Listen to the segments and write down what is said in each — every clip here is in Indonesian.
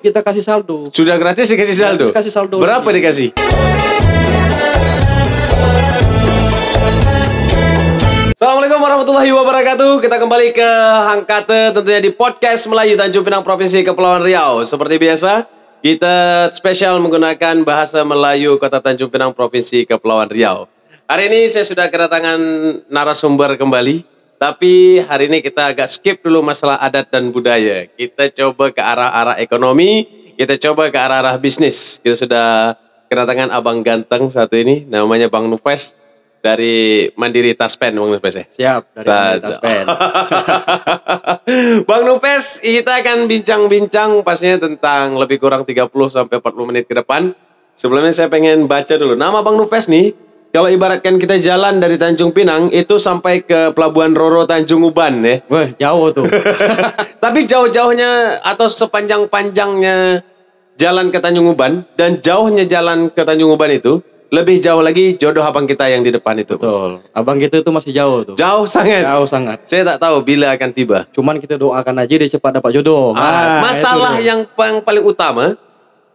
kita kasih saldo. Sudah gratis dikasih saldo? Kasih saldo. Berapa dikasih? Assalamualaikum warahmatullahi wabarakatuh. Kita kembali ke Hangkate, tentunya di podcast Melayu Tanjung Pinang Provinsi Kepulauan Riau. Seperti biasa, kita spesial menggunakan bahasa Melayu Kota Tanjung Pinang Provinsi Kepulauan Riau. Hari ini saya sudah kedatangan narasumber kembali, tapi hari ini kita agak skip dulu masalah adat dan budaya. Kita coba ke arah-arah ekonomi, kita coba ke arah-arah bisnis. Kita sudah kedatangan abang ganteng satu ini, namanya Bang Nufes. Dari Mandiri Taspen, Bang Nupes ya? Siap, dari Mandiri Taspen. Bang Nupes, kita akan bincang-bincang pastinya tentang lebih kurang 30-40 menit ke depan. Sebelumnya saya pengen baca dulu. Nama Bang Nupes nih, kalau ibaratkan kita jalan dari Tanjung Pinang, itu sampai ke Pelabuhan Roro Tanjung Uban ya. Wah, jauh tuh. Tapi jauh-jauhnya atau sepanjang-panjangnya jalan ke Tanjung Uban, dan jauhnya jalan ke Tanjung Uban itu, lebih jauh lagi jodoh abang kita yang di depan itu. Betul. Abang kita itu masih jauh tuh. Jauh sangat. Jauh sangat. Saya tak tahu bila akan tiba. Cuman kita doakan aja dia cepat dapat jodoh. Masalah yang paling utama,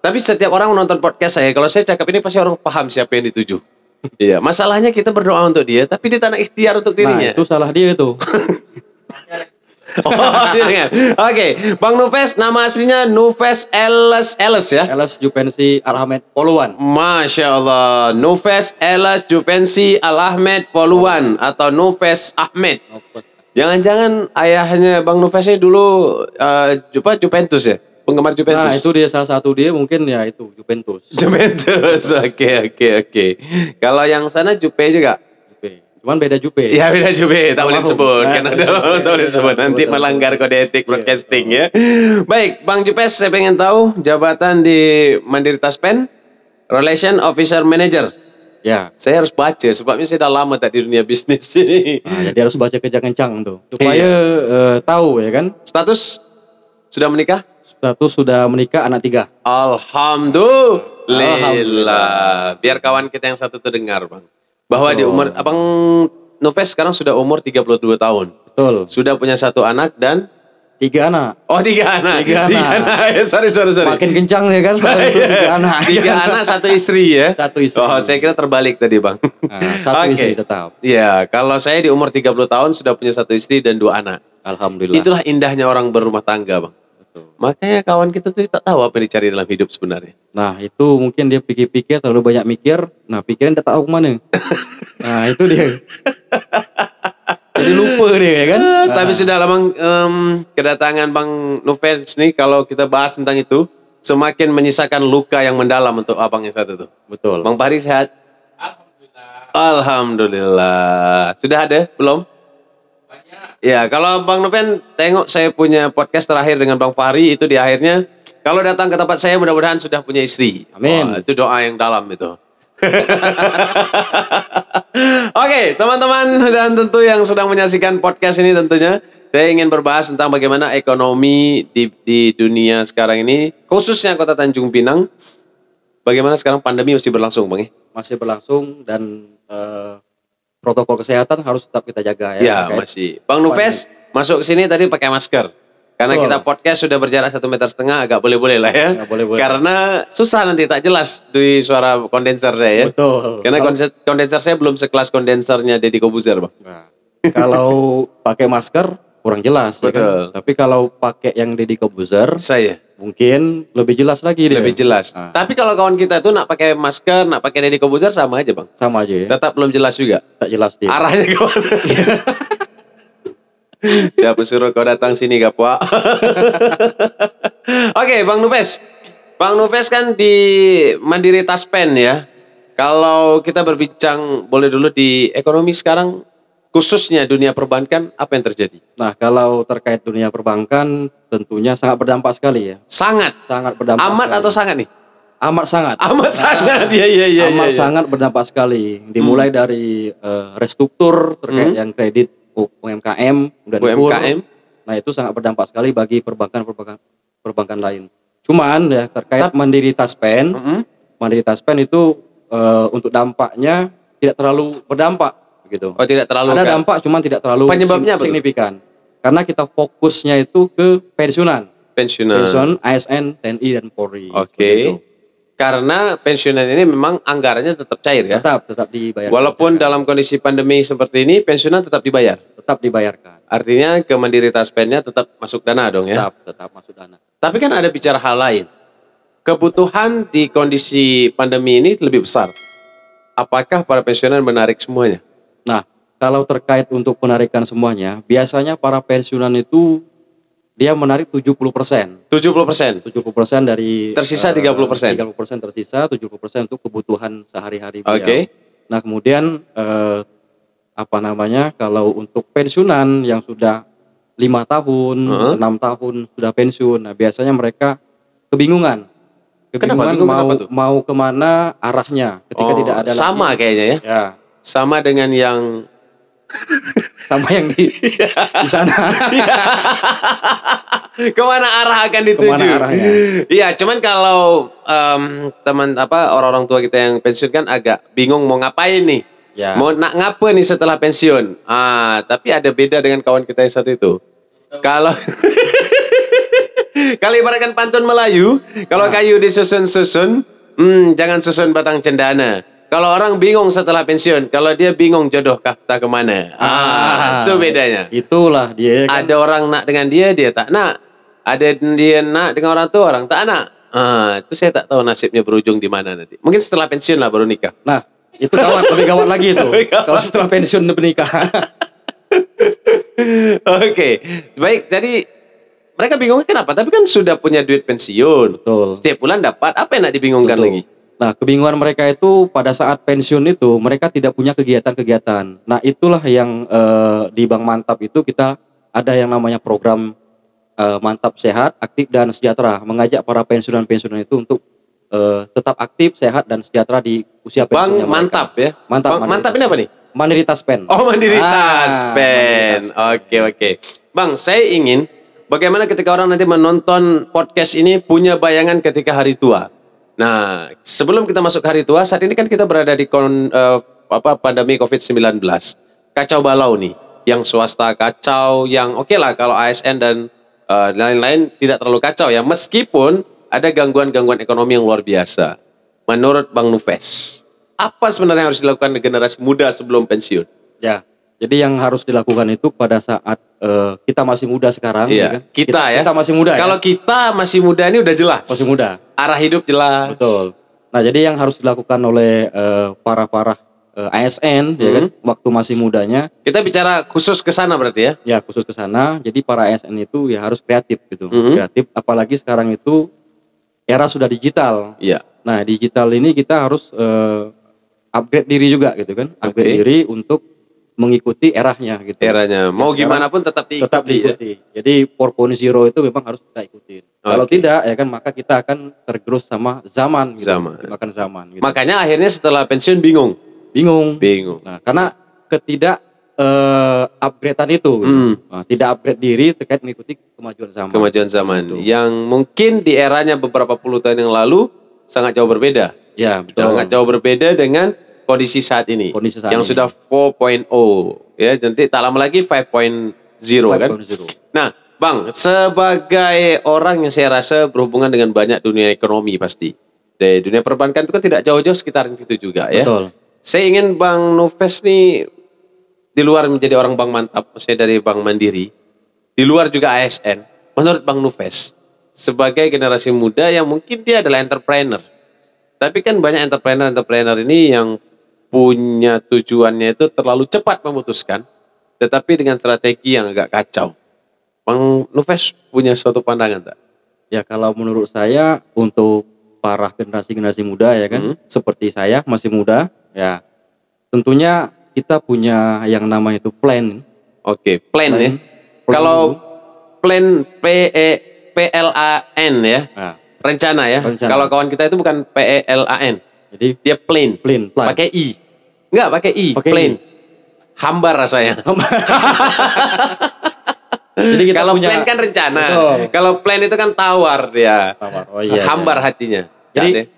tapi setiap orang menonton podcast saya, kalau saya cakap ini pasti orang paham siapa yang dituju. Iya, masalahnya kita berdoa untuk dia, tapi dia tak nak ikhtiar untuk dirinya. Nah, itu salah dia itu. Oke, Bang Nufes, nama aslinya Nufes Eles ya? Eles Jupensi Al-Ahmed Poluan. Masya Allah, Nufes Eles Jupensi Al-Ahmed Poluan atau Nufes Ahmed. Jangan-jangan ayahnya Bang Nufes ini dulu Juventus ya? Penggemar Juventus. Nah, itu dia salah satu dia mungkin ya itu Juventus. Oke. Kalau yang sana Jupe juga? Cuman beda Jupe. Ya beda Jupe, tak boleh disebut. Karena tak boleh disebut. Nanti melanggar kode etik broadcasting ya. Baik, Bang Jupes, saya pengen tahu jabatan di Mandiri Taspen, Relation Officer Manager. Ya. Saya harus baca, sebabnya saya dah lama tak di dunia bisnis ini. Nah, jadi harus baca kencang-kencang tuh. Supaya tahu ya kan. Status sudah menikah? Status sudah menikah, anak 3. Alhamdulillah. Biar kawan kita yang satu terdengar, Bang. Bahwa di umur, Abang Nufes sekarang sudah umur 32 tahun. Betul. Sudah punya 1 anak dan 3 anak. Oh, 3 anak. 3 anak. Sorry. Makin kencang ya kan. 3 anak. 3 anak, 1 istri ya. 1 istri. Oh, saya kira terbalik tadi, Bang. Nah, 1 istri tetap. Iya, kalau saya di umur 30 tahun sudah punya 1 istri dan 2 anak. Alhamdulillah. Itulah indahnya orang berumah tangga, Bang. Makanya kawan kita tuh tak tahu apa yang dicari dalam hidup sebenarnya. Nah, itu mungkin dia pikir-pikir, terlalu banyak mikir. Nah, pikiran tak tahu kemana. Nah, itu dia. Jadi lupa dia ya kan. Tapi sudah lah Bang, kedatangan Bang Nufes nih, kalau kita bahas tentang itu, semakin menyisakan luka yang mendalam untuk abang yang satu tuh. Betul. Bang Fahri sehat? Alhamdulillah. Sudah ada? Belum? Ya, kalau Bang Noven tengok saya punya podcast terakhir dengan Bang Fahri, itu di akhirnya, kalau datang ke tempat saya mudah-mudahan sudah punya istri. Amin. Itu doa yang dalam itu. Oke, teman-teman dan tentu yang sedang menyaksikan podcast ini tentunya, saya ingin berbahas tentang bagaimana ekonomi di dunia sekarang ini, khususnya Kota Tanjung Pinang. Bagaimana sekarang pandemi masih berlangsung, Bang? Masih berlangsung dan protokol kesehatan harus tetap kita jaga ya. Ya, masih. Bang Nufes masuk ke sini tadi pakai masker. Karena kita podcast sudah berjarak 1,5 meter, agak boleh-boleh lah ya. Boleh-boleh. Karena susah nanti tak jelas di suara kondenser saya ya. Betul. Karena kondenser saya belum sekelas kondensernya Deddy Kobuzer, Bang. Nah, kalau pakai masker kurang jelas. Betul. Ya kan? Tapi kalau pakai yang Deddy Kobuzer, saya mungkin lebih jelas lagi dia. lebih jelas. Nah. Tapi kalau kawan kita itu nak pakai masker, nak pakai Deddy Kobuzer sama aja, Bang. Sama aja ya. Tetap belum jelas juga. Tak jelas dia. Arahnya kemana? Siapa suruh kau datang sini, Kapua? Oke, Bang Nufes. Bang Nufes kan di Mandiri Taspen ya. Kalau kita berbincang boleh dulu di ekonomi sekarang, khususnya dunia perbankan, apa yang terjadi? Nah, kalau terkait dunia perbankan tentunya sangat berdampak sekali ya. Sangat Berdampak amat sekali. atau sangat nih? Amat sangat. Amat sangat. Iya. Amat sangat berdampak sekali. Dimulai dari restruktur terkait yang kredit UMKM dan UMKM. Nah, itu sangat berdampak sekali bagi perbankan lain. Cuman ya terkait Mandiri Taspen, Mandiri Taspen itu untuk dampaknya tidak terlalu berdampak gitu. Oh, tidak terlalu. Ada dampak cuman tidak terlalu Penyebabnya apa signifikan. Karena kita fokusnya itu ke pensiunan. pensiunan. ASN, TNI dan Polri. Oke. Seperti itu. Karena pensiunan ini memang anggarannya tetap cair ya. Tetap dibayar. Walaupun dalam kondisi pandemi seperti ini pensiunan tetap dibayar. Tetap dibayarkan. Artinya ke Mandiri Taspennya tetap masuk dana dong ya. Tetap masuk dana. Tapi kan ada bicara hal lain. Kebutuhan di kondisi pandemi ini lebih besar. Apakah para pensiunan menarik semuanya? Nah, kalau terkait untuk penarikan semuanya, biasanya para pensiunan itu dia menarik 70%. 70%. 70% dari Tersisa 30%. 30% tersisa, 70% untuk kebutuhan sehari-hari beliau. Oke. Nah, kemudian kalau untuk pensiunan yang sudah 5 tahun, 6 tahun sudah pensiun, nah biasanya mereka kebingungan mau kemana arahnya ketika tidak ada sama lagi. Kayaknya ya. Ya. Sama dengan yang di sana. Kemana arah akan dituju? Kemana arahnya? Iya, cuman kalau orang-orang tua kita yang pensiun kan agak bingung mau ngapain nih. Ya. Mau ngapa nih setelah pensiun? Tapi ada beda dengan kawan kita yang satu itu. Kalau kalau ibaratkan pantun Melayu, kalau kayu disusun-susun, jangan susun batang cendana. Kalau orang bingung setelah pensiun, kalau dia bingung jodoh kah tak kemana. Itu bedanya. Itulah dia. Kan? Ada orang nak dengan dia tak nak. Ada dia nak dengan orang tua, orang tak nak. Itu saya tak tahu nasibnya berujung di mana nanti. Mungkin setelah pensiun lah baru nikah. Nah, itu lebih gawat lagi itu. Kalau setelah pensiun menikah. Oke, baik. Jadi mereka bingungnya kenapa? Tapi kan sudah punya duit pensiun. Betul. Setiap bulan dapat. Apa yang nak dibingungkan lagi? Nah, kebingungan mereka itu pada saat pensiun itu mereka tidak punya kegiatan-kegiatan. Nah, itulah yang di Bank Mantap itu kita ada yang namanya program Mantap Sehat, Aktif dan Sejahtera, mengajak para pensiunan-pensiunan itu untuk tetap aktif, sehat dan sejahtera di usia pensiunnya. Bank Mantap ya. Mantap ini apa nih? Mandiri Taspen. Oh, Mandiri Taspen. Oke. Bang, saya ingin bagaimana ketika orang nanti menonton podcast ini punya bayangan ketika hari tua. Nah, sebelum kita masuk hari tua, saat ini kan kita berada di pandemi COVID-19. Kacau balau nih. Yang swasta kacau, yang oke lah kalau ASN dan lain-lain tidak terlalu kacau ya. Meskipun ada gangguan-gangguan ekonomi yang luar biasa. Menurut Bang Nufes, apa sebenarnya yang harus dilakukan generasi muda sebelum pensiun? Ya, jadi yang harus dilakukan itu pada saat kita masih muda sekarang. Iya, kan? kita masih muda. Kalau kita masih muda ini udah jelas. Masih muda. Arah hidup jelas. Betul. Nah, jadi yang harus dilakukan oleh para ASN ya kan waktu masih mudanya. Kita bicara khusus ke sana berarti ya? Ya, khusus ke sana. Jadi para ASN itu ya harus kreatif gitu. Kreatif apalagi sekarang itu era sudah digital. Iya. Nah, digital ini kita harus upgrade diri juga gitu kan. Upgrade diri untuk mengikuti eranya gitu. Eranya. Mau gimana pun tetap diikuti. Ya? Jadi 4.0 itu memang harus kita ikutin. Kalau tidak ya kan maka kita akan tergerus sama zaman gitu. Makan zaman gitu. Makanya akhirnya setelah pensiun bingung. Nah, karena upgradean itu gitu. Nah, tidak upgrade diri terkait mengikuti kemajuan zaman. Gitu. Yang mungkin di eranya beberapa puluh tahun yang lalu sangat jauh berbeda. Ya, betul. Sangat jauh berbeda dengan kondisi saat ini. Yang sudah 4.0 ya, nanti tak lama lagi 5.0 kan. Nah, Bang, sebagai orang yang saya rasa berhubungan dengan banyak dunia ekonomi pasti. Dari dunia perbankan itu kan tidak jauh-jauh sekitaran itu juga ya. Betul. Saya ingin Bang Nufes nih di luar menjadi orang Bank Mantap, saya dari Bank Mandiri, di luar juga ASN. Menurut Bang Nufes, sebagai generasi muda yang mungkin dia adalah entrepreneur. Tapi kan banyak entrepreneur ini yang punya tujuannya itu terlalu cepat memutuskan, tetapi dengan strategi yang agak kacau. Bang Nufes punya suatu pandangan tak? Ya, kalau menurut saya untuk para generasi muda ya kan, seperti saya masih muda, ya tentunya kita punya yang namanya itu plan. Oke, plan ya. Kalau plan PLAN ya. Nah, rencana ya. Kalau kawan kita itu bukan PELAN. Jadi dia plan. Pakai I. Enggak pakai I, plain. Hambar rasanya. Jadi kalau plan kan rencana. Kalau plan itu kan tawar dia. Hambar hatinya. Jadi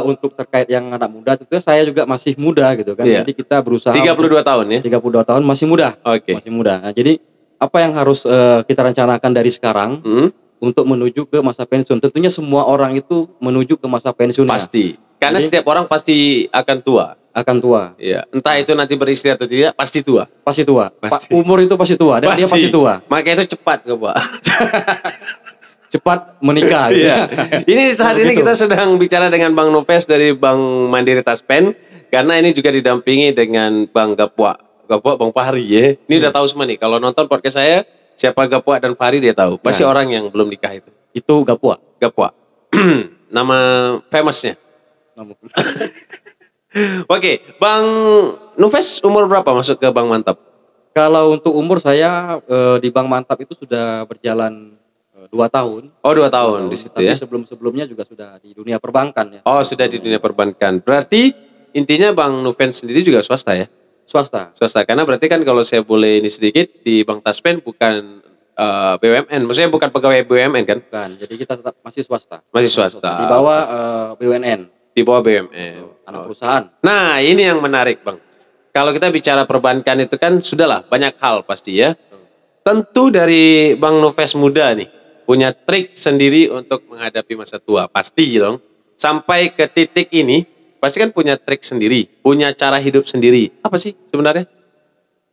untuk terkait yang anak muda itu saya juga masih muda gitu kan. Iya. Jadi kita berusaha 32 tahun ya. 32 tahun masih muda. Oke. Masih muda. Nah, jadi apa yang harus kita rencanakan dari sekarang untuk menuju ke masa pensiun. Tentunya semua orang itu menuju ke masa pensiun. Pasti. Karena Jadi, setiap orang pasti akan tua. akan tua. Iya. Entah itu nanti beristri atau tidak, pasti tua. Pasti tua. Pasti. Umur itu pasti tua dan dia pasti tua. Makanya itu cepat kok, Pak. Cepat menikah. Gitu. Iya. Ini saat ini kita sedang bicara dengan Bang Nufes dari Bank Mandiri Taspen. Karena ini juga didampingi dengan Bang Gapua, Bang Fahri ya. Ini udah tahu semua nih. Kalau nonton podcast saya, siapa Gapua dan Fahri dia tahu. Pasti orang yang belum nikah itu. Itu Gapua. Gapua. Nama famousnya. Oke, Bang Nufes umur berapa masuk ke Bank Mantap? Kalau untuk umur saya di Bank Mantap itu sudah berjalan 2 tahun. Oh 2 tahun di situ Tapi ya. sebelum-sebelumnya juga sudah di dunia perbankan ya. Oh sudah di dunia perbankan. Berarti intinya Bang Nufes sendiri juga swasta ya? Swasta. Swasta, karena berarti kan kalau saya boleh ini sedikit, di Bank Taspen bukan BUMN, maksudnya bukan pegawai BUMN kan? Bukan. Jadi kita tetap masih swasta. Masih swasta. Di bawah BUMN. Di bawah BUMN. Anak perusahaan. Nah ini yang menarik Bang. Kalau kita bicara perbankan itu kan sudahlah banyak hal pasti ya. Tentu dari Bang Nufes muda nih, punya trik sendiri untuk menghadapi masa tua. Pasti dong. Sampai ke titik ini, pasti kan punya trik sendiri, punya cara hidup sendiri. Apa sih sebenarnya?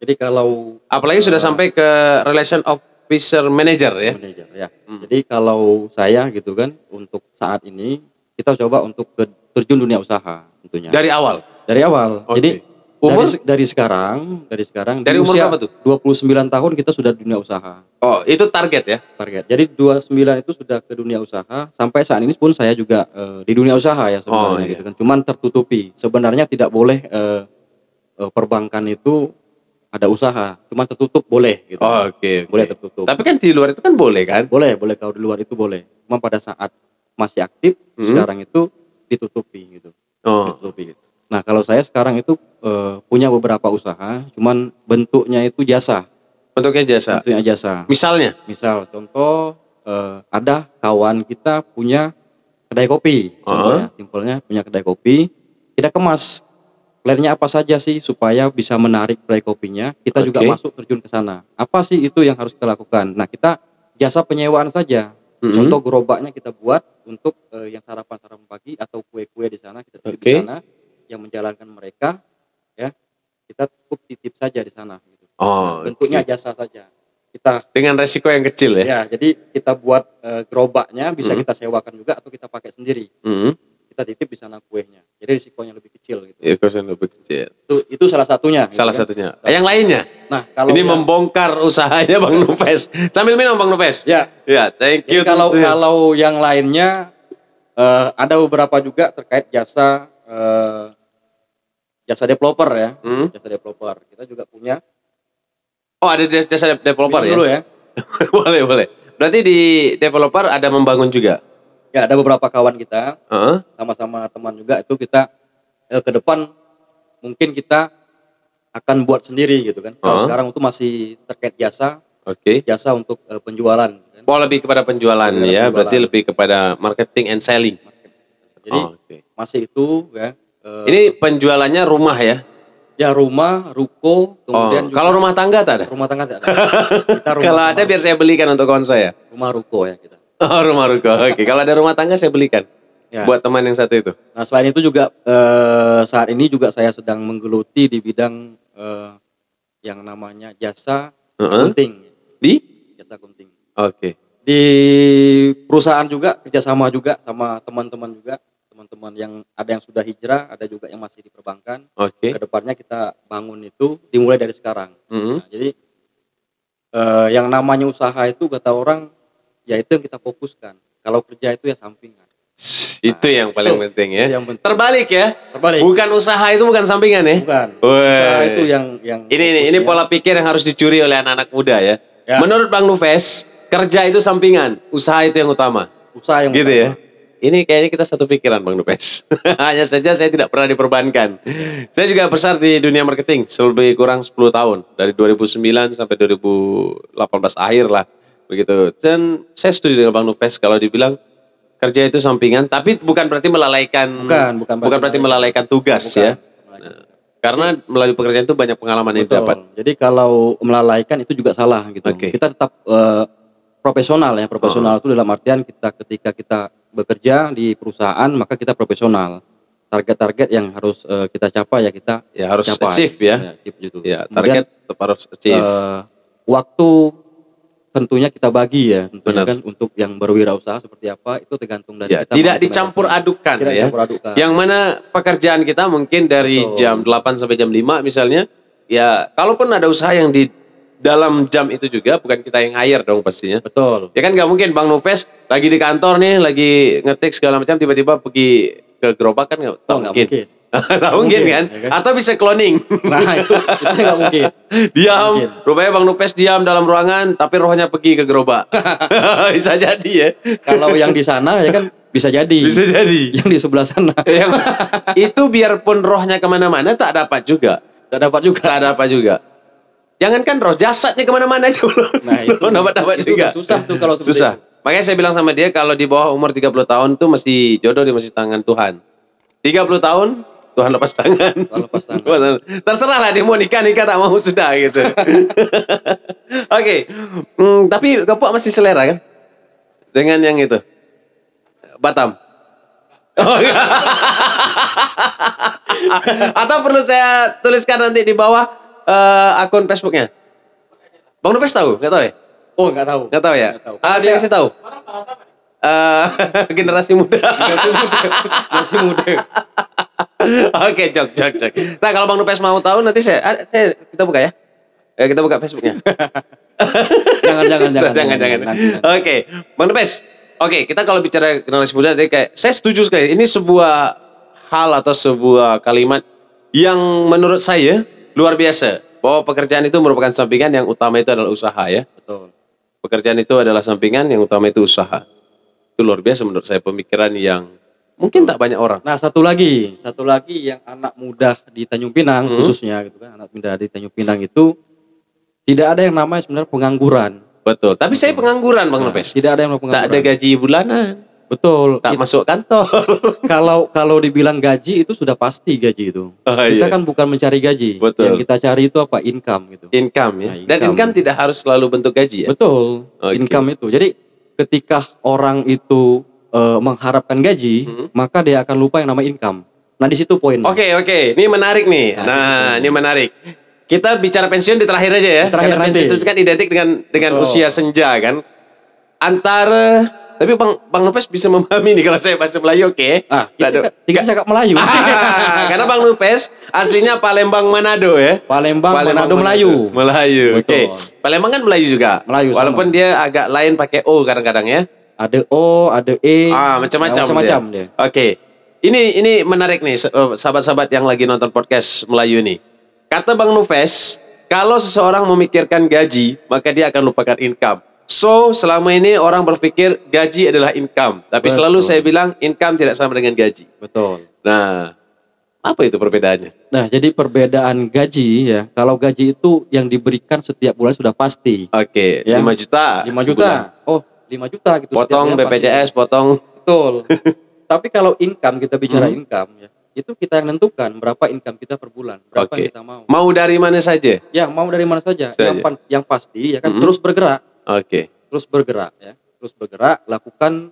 Jadi kalau Apalagi sudah sampai ke relation officer manager ya. manajer ya. Jadi kalau saya gitu kan untuk saat ini kita coba untuk terjun dunia usaha tentunya. Dari awal. Dari awal. Oke. Jadi Umur? dari sekarang Dari di umur usia berapa tuh? 29 tahun kita sudah di dunia usaha. Oh, itu target ya? Target. Jadi 29 itu sudah ke dunia usaha. Sampai saat ini pun saya juga di dunia usaha ya sebenarnya iya. gitu kan. Cuman tertutupi. Sebenarnya tidak boleh perbankan itu ada usaha. Cuman tertutup boleh gitu. Oh, oke. Boleh tertutup. Tapi kan di luar itu kan boleh kan? Boleh kalau di luar itu boleh. Cuma pada saat masih aktif sekarang itu ditutupi gitu. Oh. Ditutupi gitu. Nah, kalau saya sekarang itu punya beberapa usaha, cuman bentuknya itu jasa. Bentuknya jasa. Bentuknya jasa. Misalnya? Misal contoh ada kawan kita punya kedai kopi. Contohnya, simpelnya punya kedai kopi, kita kemas. Plannya apa saja sih supaya bisa menarik kedai kopinya, kita juga masuk terjun ke sana. Apa sih itu yang harus kita lakukan? Nah, kita jasa penyewaan saja. Contoh gerobaknya kita buat untuk yang sarapan pagi atau kue-kue di sana, kita titip di sana. Yang menjalankan mereka ya kita cukup titip saja di sana gitu. Oh, bentuknya jasa saja kita dengan resiko yang kecil ya. Ya, jadi kita buat gerobaknya bisa kita sewakan juga atau kita pakai sendiri. Kita titip di sana kuenya, jadi risikonya lebih kecil gitu. Risikonya lebih kecil. Itu salah satunya. Salah gitu satunya. Yang lainnya. Nah, kalau ini membongkar usahanya Bang Nufes. Sambil minum Bang Nufes. Ya. Ya, thank you. Jadi kalau yang lainnya ada beberapa juga terkait jasa jasa developer ya. Jasa developer. Kita juga punya. Oh, ada jasa developer ya? Dulu ya. boleh. Berarti di developer ada membangun juga? Ya, ada beberapa kawan kita. Sama-sama teman juga itu kita ke depan mungkin kita akan buat sendiri gitu kan. Kalau sekarang itu masih terkait jasa. Jasa untuk penjualan kan? Oh, lebih kepada penjualan ya. Berarti lebih kepada marketing and selling. Jadi masih itu ya. Ini penjualannya rumah ya? Ya, rumah, ruko, kemudian juga. Kalau rumah tangga tak ada? Rumah tangga tak ada. Kalau ada biar saya belikan untuk kawan saya. Rumah ruko ya kita. Oh, rumah ruko. Oke. Kalau ada rumah tangga saya belikan. Ya. Buat teman yang satu itu. Nah, selain itu juga saat ini juga saya sedang menggeluti di bidang yang namanya jasa gunting. Di? Jasa gunting. Oke. Di perusahaan juga kerjasama juga sama teman-teman juga. Teman-teman yang ada yang sudah hijrah, ada juga yang masih di perbankan. Kedepannya kita bangun itu dimulai dari sekarang. Nah, jadi yang namanya usaha itu kata orang, ya itu yang kita fokuskan. Kalau kerja itu ya sampingan. Itu yang paling penting ya. Yang penting. Terbalik ya. Terbalik. Bukan usaha itu bukan sampingan ya. Bukan. Usaha itu yang ini pola pikir yang harus dicuri oleh anak-anak muda ya. Menurut Bang Nufes, kerja itu sampingan, usaha itu yang utama. Usaha yang gitu utama. Ya. Ini kayaknya kita satu pikiran Bang Nufes. Hanya saja saya tidak pernah diperbankan. Saya juga besar di dunia marketing, lebih kurang 10 tahun. Dari 2009 sampai 2018 akhir lah. Begitu. Dan saya setuju dengan Bang Nufes kalau dibilang kerja itu sampingan, tapi bukan berarti melalaikan bukan berarti melalaikan tugas ya. Nah, karena melalui pekerjaan itu banyak pengalaman yang didapat. Jadi kalau melalaikan itu juga salah gitu. Kita tetap profesional ya. Profesional itu dalam artian ketika kita bekerja di perusahaan maka kita profesional. Target-target yang harus kita capai ya kita harus capai. achieve ya. Gitu. Ya, target tetap harus achieve. Waktu tentunya kita bagi ya, tentunya Benar. kan untuk yang berwirausaha seperti apa itu tergantung dari Ya, kita. tidak dicampur adukan Tidak ya. dicampur adukan. Yang mana pekerjaan kita mungkin dari jam 8 sampai jam 5 misalnya, ya kalaupun ada usaha yang di dalam jam itu juga bukan kita yang hire dong pastinya. Betul. Ya kan nggak mungkin Bang Nufes lagi di kantor nih, lagi ngetik segala macam tiba-tiba pergi ke gerobak kan nggak mungkin. Tak mungkin kan? Ya kan? Atau bisa cloning. Nah itu nggak mungkin. Diam, Mungkin. rupanya Bang Nupes diam dalam ruangan, tapi rohnya pergi ke gerobak. Bisa jadi ya. Kalau yang di sana ya kan bisa jadi. Bisa jadi. Yang di sebelah sana. Itu biarpun rohnya kemana-mana tak dapat juga. Tak dapat juga. Tak dapat juga. Jangankan roh, jasadnya kemana-mana aja belum. Nah itu belum dapat itu juga. susah tuh kalau seperti Susah. itu. Makanya saya bilang sama dia kalau di bawah umur 30 tahun tuh mesti jodoh di masih tangan Tuhan. 30 tahun Tuhan lepas tangan. Tuhan lepas tangan. Terserah lah dia mau nikah tak mau sudah gitu. Oke. Tapi Gapuk masih selera kan? Dengan yang itu. Batam. Oh, atau perlu saya tuliskan nanti di bawah akun Facebooknya. Bang Nupes tahu? Nggak tahu ya? Oh nggak tahu. Nggak tahu ya? Nggak tahu. Saya kasih tahu. Generasi muda. Masih muda. Oke, jok. Nah, kalau Bang Nupes mau tahu nanti kita buka ya. Kita buka Facebooknya. Jangan. Oke, Bang Nupes. Oke, kita kalau bicara generasi muda, saya setuju sekali. Ini sebuah hal atau sebuah kalimat yang menurut saya luar biasa. Bahwa pekerjaan itu merupakan sampingan, yang utama itu adalah usaha ya. Betul. Pekerjaan itu adalah sampingan, yang utama itu usaha. Itu luar biasa menurut saya, pemikiran yang mungkin tak banyak orang. Nah satu lagi yang anak muda di Tanjung Pinang khususnya gitu kan, anak muda di Tanjung Pinang itu tidak ada yang namanya sebenarnya pengangguran. Betul. Tapi saya pengangguran Bang Nupes. Tidak ada yang namanya pengangguran. Tak ada gaji bulanan. Betul. Tak masuk kantor. Kalau dibilang gaji itu sudah pasti gaji itu. Kita kan bukan mencari gaji. Betul. Yang kita cari itu apa? Income gitu. Income ya. Nah, Dan income tidak harus selalu bentuk gaji ya. Betul. Oke. Income itu. Jadi ketika orang itu mengharapkan gaji, maka dia akan lupa yang namanya income. Nah di situ poin. Oke. Ini menarik nih. Nah, ini menarik. Kita bicara pensiun di terakhir aja ya. Terakhir karena nanti. pensiun itu kan identik dengan usia senja kan. Tapi Bang Nupes bisa memahami nih kalau saya bahasa Melayu, oke? Kita cakap Melayu. Karena Bang Nupes aslinya Palembang Manado ya. Palembang Manado Melayu. Oke. Palembang kan Melayu juga. Melayu. Walaupun sama. dia agak lain pakai O kadang-kadang ya. Ada O, ada E. Macam-macam dia. Oke. Ini menarik nih sahabat-sahabat yang lagi nonton podcast Melayu nih. Kata Bang Nupes, kalau seseorang memikirkan gaji, maka dia akan lupakan income. So, selama ini orang berpikir gaji adalah income. Tapi Betul. selalu saya bilang income tidak sama dengan gaji. Betul. Nah, apa itu perbedaannya? Nah, jadi perbedaan gaji ya. Kalau gaji itu yang diberikan setiap bulan sudah pasti. Oke, Ya. 5 juta. 5 juta. sebulan. Oh, 5 juta gitu. Potong setiap bulan BPJS, pasti. potong. Betul. Tapi kalau income, kita bicara income ya. Itu kita yang nentukan berapa income kita per bulan. Berapa Oke. yang kita mau. Mau dari mana saja? Ya, mau dari mana saja. Saja. Yang pasti ya kan terus bergerak. Oke. Terus bergerak ya. Terus bergerak, lakukan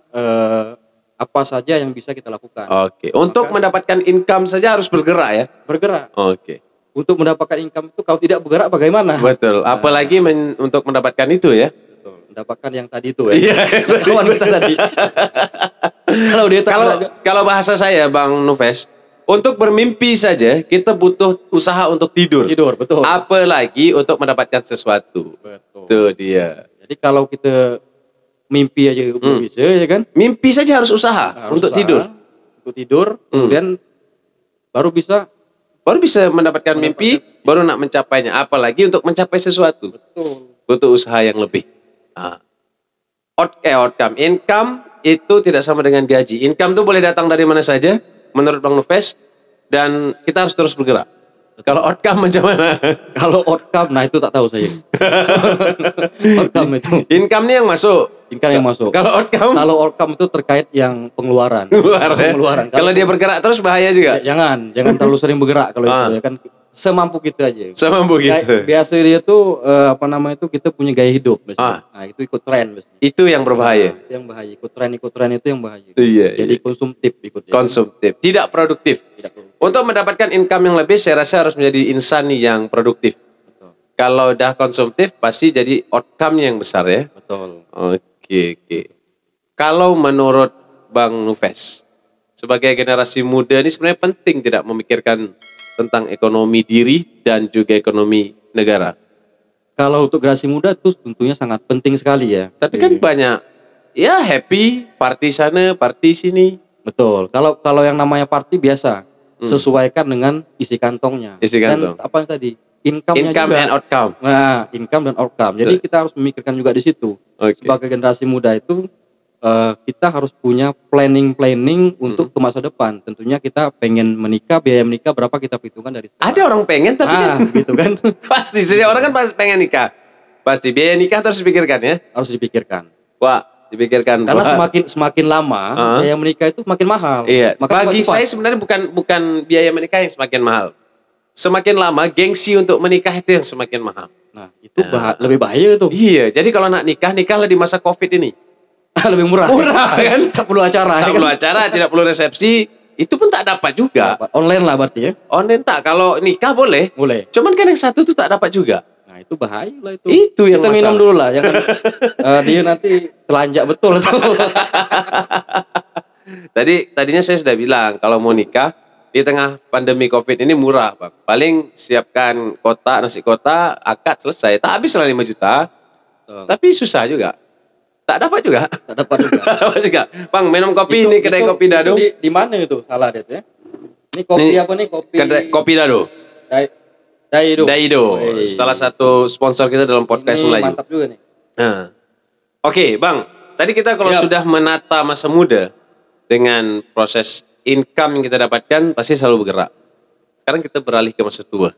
apa saja yang bisa kita lakukan. Oke. Untuk mendapatkan income saja harus bergerak ya? Bergerak. Oke. Untuk mendapatkan income itu kalau tidak bergerak bagaimana? Betul. Apalagi untuk mendapatkan itu ya? Betul. Mendapatkan yang tadi itu ya. Iya. Kawan kita tadi. Kalau dia Kalau bahasa saya Bang Nupes, untuk bermimpi saja kita butuh usaha untuk tidur. tidur, betul. Apalagi untuk mendapatkan sesuatu. Betul. Itu dia. Jadi kalau kita mimpi aja belum bisa ya kan? Mimpi saja harus usaha Harus untuk usaha, tidur. Untuk tidur, kemudian baru bisa. Baru bisa mendapatkan mimpi, baru nak mencapainya. Apalagi untuk mencapai sesuatu. Betul. Butuh usaha yang lebih. Outcome. Income itu tidak sama dengan gaji. Income itu boleh datang dari mana saja, menurut Bang Nupes, dan kita harus terus bergerak. Kalau outcome macam mana? Kalau outcome, nah itu tak tahu saya. Outcome itu. Income nih yang masuk. Income yang masuk. Kalau outcome itu terkait yang pengeluaran. Pengeluaran. Pengeluaran. Kalau dia bergerak terus bahaya juga. Jangan terlalu sering bergerak kalau itu ya kan. semampu kita aja. Semampu gitu. Biasa dia tuh kita punya gaya hidup biasanya. Nah, itu ikut tren biasanya. Itu yang berbahaya. Nah, yang bahaya. Ikut tren itu yang bahaya. Iya. Jadi konsumtif ikutnya. Konsumtif, tidak produktif. Untuk mendapatkan income yang lebih, saya rasa harus menjadi insan yang produktif. Betul. Kalau udah konsumtif, pasti jadi outcome-nya yang besar ya. Betul. Oke. Kalau menurut Bang Nufes, sebagai generasi muda ini sebenarnya penting tidak memikirkan tentang ekonomi diri dan juga ekonomi negara. Kalau untuk generasi muda itu tentunya sangat penting sekali ya. Tapi kan banyak ya happy, party sana, party sini. Betul. Kalau yang namanya party biasa, sesuaikan dengan isi kantongnya. Isi kantong. Dan apa yang tadi? Income-nya Income juga. and outcome. Nah, income dan outcome. Jadi kita harus memikirkan juga di situ. Oke. Sebagai generasi muda itu kita harus punya planning untuk ke masa depan. Tentunya kita pengen menikah, biaya menikah berapa kita perhitungkan dari sekarang. Ada orang pengen tapi kan gitu kan. pasti setiap orang kan pasti pengen nikah. Pasti biaya nikah terus dipikirkan ya. Harus dipikirkan. Wah, dipikirkan. Karena semakin lama biaya menikah itu makin mahal. Iya. Maka Bagi saya sebenarnya bukan biaya menikah yang semakin mahal. Semakin lama gengsi untuk menikah itu yang semakin mahal. Nah, itu lebih bahaya tuh. Iya, jadi kalau nak nikahlah di masa Covid ini. Lebih murah. Murah kan? Tak perlu acara. Tak perlu acara, tidak perlu resepsi. Itu pun tak dapat juga. Online lah berarti ya. Online tak. Kalau nikah boleh. Boleh. Cuman kan yang satu tuh tak dapat juga. Nah, itu bahaya lah itu. Itu yang kita masalah. minum dulu lah, jangan dia nanti telanjak betul tuh. Tadinya saya sudah bilang kalau mau nikah di tengah pandemi Covid ini murah, Bang. Paling siapkan nasi kotak, akad selesai. Tak habis lah 5 juta. Betul. Tapi susah juga. Tak dapat juga. Tak dapat juga. Tak dapat juga. Bang, minum kopi ini kedai kopi Dado. Di mana itu salah det ya? Ini kopi apa nih? Kedai kopi Dado. Daido. Salah satu sponsor kita dalam podcast ini Melayu. mantap juga nih. Nah. Oke, Bang. Tadi kita kalau sudah menata masa muda dengan proses income yang kita dapatkan pasti selalu bergerak. Sekarang kita beralih ke masa tua.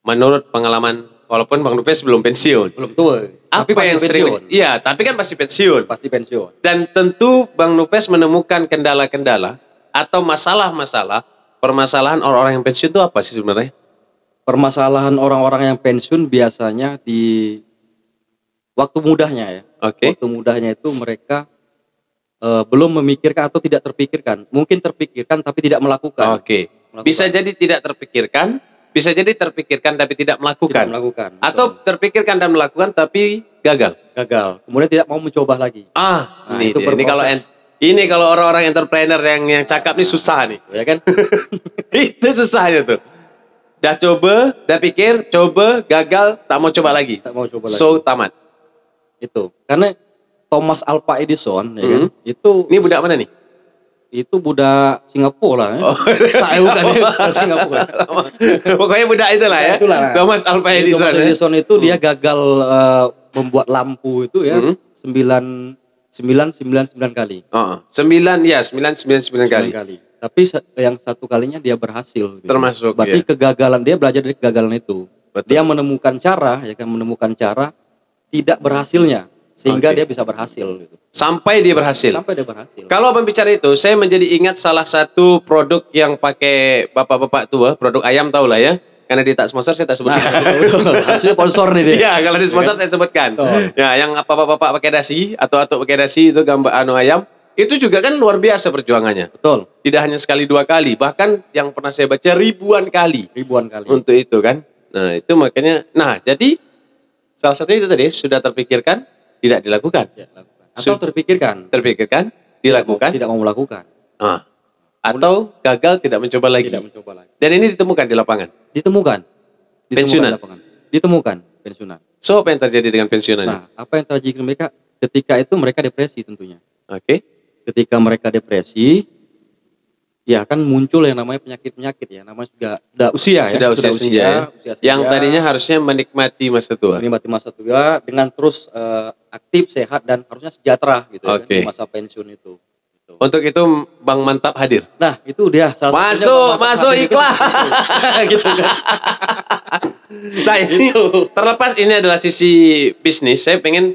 Menurut pengalaman, walaupun Bang Nupes belum pensiun. Belum tua. Tapi Apa yang pasti sering? pensiun. Iya, tapi kan pasti pensiun. Pasti pensiun. Dan tentu Bang Nupes menemukan kendala-kendala atau masalah-masalah, permasalahan orang-orang yang pensiun itu apa sih sebenarnya? Permasalahan orang-orang yang pensiun biasanya di waktu mudahnya ya. Oke. Waktu mudahnya itu mereka belum memikirkan atau tidak terpikirkan. Mungkin terpikirkan tapi tidak melakukan. Oke. Bisa jadi tidak terpikirkan, bisa jadi terpikirkan tapi tidak melakukan. Tidak melakukan. Atau terpikirkan dan melakukan tapi gagal. Gagal. Kemudian tidak mau mencoba lagi. Nah, itu dia. Ini kalau orang-orang entrepreneur yang cakap nih susah nih. Ya kan? Itu susahnya tuh. Dah coba, dah pikir, coba, gagal, tak mau coba lagi. Tak mau coba lagi. So, tamat. Itu. Karena Thomas Alva Edison ya kan? Itu Ini budak mana nih? itu budak Singapura lah ya. Oh, Tak bukan ya, Singapura. Pokoknya budak itulah ya. Itulah. Thomas Alva Edison. Thomas Edison itu dia gagal membuat lampu itu ya 999 kali. 999 kali. Tapi yang satu kalinya dia berhasil. Gitu. Termasuk, berarti ya. kegagalan dia belajar dari kegagalan itu. Betul. Dia menemukan cara, tidak berhasilnya sehingga dia bisa berhasil. Gitu. Sampai dia berhasil. Sampai dia berhasil. Kalau berbicara itu, saya menjadi ingat salah satu produk yang pakai bapak-bapak tua, produk ayam tahu lah ya. Karena dia tak sponsor, saya tak sebutkan. Betul. Harusnya sponsor nih dia. Iya, kalau di sponsor saya sebutkan. Ya, yang bapak-bapak pakai dasi atau pakai dasi itu gambar ayam, itu juga kan luar biasa perjuangannya. Betul. Tidak hanya sekali 2 kali, bahkan yang pernah saya baca ribuan kali untuk itu kan. Nah, itu makanya. Nah, jadi salah satunya itu tadi sudah terpikirkan, tidak dilakukan. Ya, atau terpikirkan, dilakukan, tidak mau melakukan. Atau gagal tidak mencoba lagi. Tidak mencoba lagi. Dan ini ditemukan di lapangan. Ditemukan Pensiunan. di lapangan. Ditemukan pensiunan. So, apa yang terjadi dengan pensiunan? Nah, apa yang terjadi dengan mereka ketika itu mereka depresi tentunya. Oke. Ketika mereka depresi, ya kan muncul yang namanya penyakit-penyakit ya, namanya sudah usia ya. Sudah usia senja. Yang tadinya harusnya menikmati masa tua. Menikmati masa tua dengan terus aktif, sehat dan harusnya sejahtera gitu ya, Oke. di masa pensiun itu. Gitu. Untuk itu Bang Mantap hadir. Nah, itu dia salah satunya Masuk hadir itu iklan. gitu kan. Nah, ini terlepas ini adalah sisi bisnis, saya pengen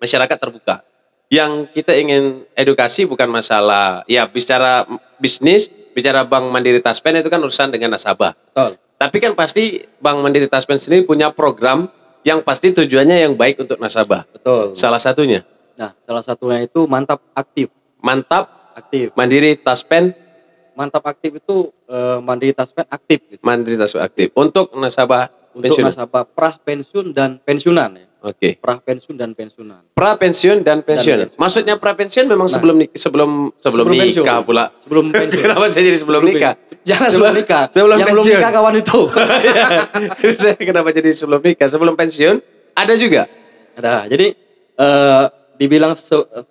masyarakat terbuka. Yang kita ingin edukasi bukan masalah ya bicara bisnis bicara Bank Mandiri Taspen itu kan urusan dengan nasabah. Betul. Tapi kan pasti Bank Mandiri Taspen sendiri punya program yang pasti tujuannya yang baik untuk nasabah. Betul. Salah satunya. Nah, salah satunya itu Mantap Aktif. Mantap Aktif. Mandiri Taspen. Mantap Aktif itu Mandiri Taspen aktif. Gitu. Mandiri Taspen aktif untuk nasabah Untuk pensiunan. nasabah prah pensiun dan pensiunan ya. Oke. Prah pensiun dan pensiunan. Pra pensiun dan pensiun. pensiun. Maksudnya pra pensiun memang sebelum sebelum pensiun. nikah pula. Sebelum pensiun. Kenapa saya jadi sebelum nikah? Jangan sebelum nikah. Sebelum yang belum pensiun. nikah kawan itu. Saya kenapa jadi sebelum nikah? Sebelum pensiun ada juga. Ada. Jadi dibilang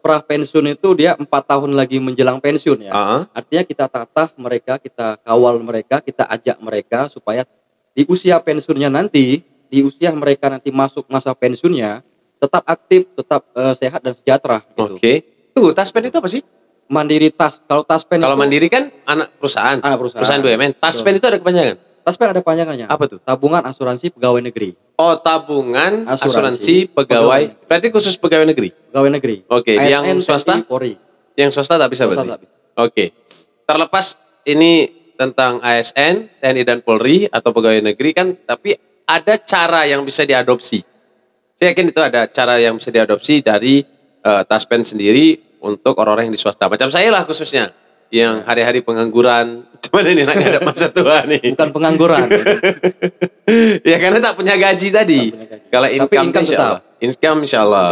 prah pensiun itu dia 4 tahun lagi menjelang pensiun ya. Artinya kita tatah mereka, kita kawal mereka, kita ajak mereka supaya di usia pensiunnya nanti, di usia mereka nanti masuk masa pensiunnya tetap aktif, tetap sehat dan sejahtera. Gitu. Oke. Tuh, Taspen itu apa sih? Mandiri kalau Taspen Kalau itu, Mandiri kan anak perusahaan. Anak perusahaan. BUMN. Taspen itu ada kepanjangan. Taspen ada panjangannya. Apa tuh? Tabungan Asuransi Pegawai Negeri. Oh, tabungan asuransi Asuransi pegawai. Berarti khusus pegawai negeri. Pegawai Negeri. Oke, yang ASN, swasta? TNI, Polri. Yang swasta tak bisa Swasta berarti. tak bisa. Oke. Terlepas ini tentang ASN, TNI dan Polri atau pegawai negeri kan, tapi ada cara yang bisa diadopsi. Saya yakin itu ada cara yang bisa diadopsi dari Taspen sendiri untuk orang-orang yang di swasta. Macam saya lah khususnya, yang hari-hari pengangguran. Cuman ini nak ada masa tua nih. Bukan pengangguran. Ya karena tak punya gaji tadi. punya gaji. Kalau Tapi income, income insya Allah. Income insya Allah.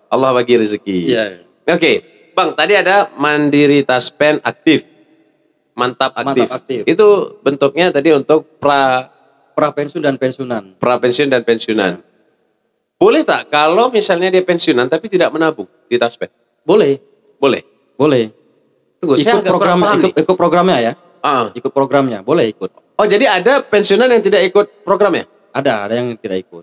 Allah bagi rezeki. Iya. Oke, Bang, tadi ada Mandiri Taspen aktif. Mantap aktif. Mantap aktif. Itu bentuknya tadi untuk pra Prapensiun dan pensiunan. pensiun dan pensiunan. Boleh tak kalau misalnya dia pensiunan tapi tidak menabung di Taspen? Boleh, Boleh. boleh. Tunggu, saya Ikut agak kurang paham nih. ikut programnya ya. Ah. Ikut programnya, boleh ikut. Oh, jadi ada pensiunan yang tidak ikut programnya? Ada yang tidak ikut.